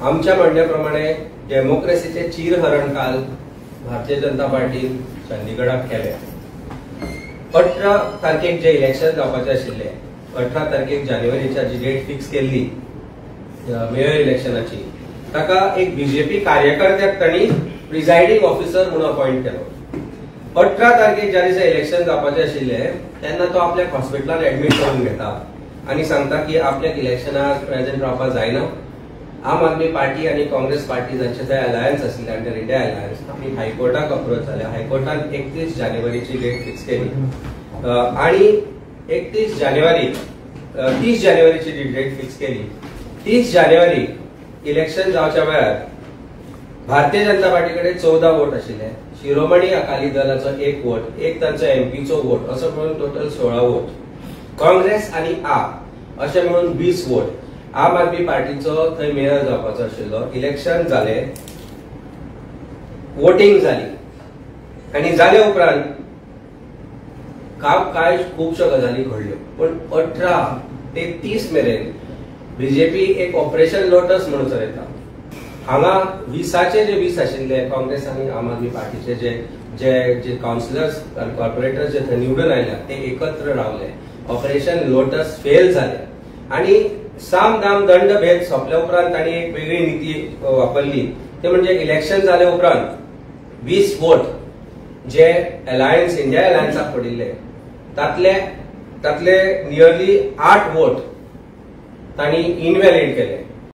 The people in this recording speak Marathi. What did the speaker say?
आमच्या म्हणण्याप्रमाणे डेमोक्रेसीचे चिरहरण काल भारतीय जनता पार्टीन चंदीगडात केले. 18 तारखेक जे इलेक्शन जावपाचे आशिल्ले, 18 तारखेक जानेवारीच्या जी डेट फिक्स केल्ली मेयर इलेक्शनाची, ताका एक बीजेपी कार्यकर्त्याक तांणी प्रिसायडिंग ऑफिसर म्हणून अपॉइंट केलो. 18 तारखेक ज्या दिसा इलेक्शन जावपाचे आशिल्ले तेन्ना तो आपल्याक हॉस्पिटलात ऍडमिट करून घेता आनी सांगता की आपल्याक इलेक्शनाक प्रेझेंट रावपाक जायना. आम आदमी पार्टी आणि काँग्रेस पार्टी जांचे थंय अलायन्स आशिल्ले अंडर इंडिया अलायन्स, आमी हायकोर्टाक अप्रोच जाले. हायकोर्टान 31 जानेवारीची डेट फिक्स केली आणि 30 जानेवारीची डेट फिक्स केली. 30 जानेवारी इलेक्शन जावच्या वेळार भारतीय जनता पार्टी कडेन 14 वोट आशिल्ले, शिरोमणी अकाली दलाचो 1 वोट, एक तांचो एमपीचो वोट, असो म्हणून टोटल 16 वोट. काँग्रेस आणि आप अशें म्हणून 20 वोट. आम आदमी पार्टीचो थंय मेयर जावपाचो आशिल्लो. इलेक्शन जालें, वोटिंग जाली आनी जाले उपरांत कांय खुबश्यो गजाली घडल्यो. पण 18 ते 30 मेरेन बीजेपी एक ऑपरेशन लोटस म्हणून चलयता. हांगा 20चे जे 20 आशिल्ले काँग्रेस आनी आम आदमी पार्टीचे जे काउन्सिलर्स आनी कॉर्पोरेटर्स जे थंय निवडून आयल्या ते एकत्र रावले. ऑपरेशन लोटस फेल जाले आणि साम दाम दंड भेद सोंपल्या उपरांत तांणी एक वेगळी नीती वापरली. ते म्हणजे इलेक्शन जाले उपरांत 20 वोट जे अलायन्स इंडिया अलायन्साक पडिल्ले तातले नियरली 8 वोट तांणी इनव्हॅलिड केले.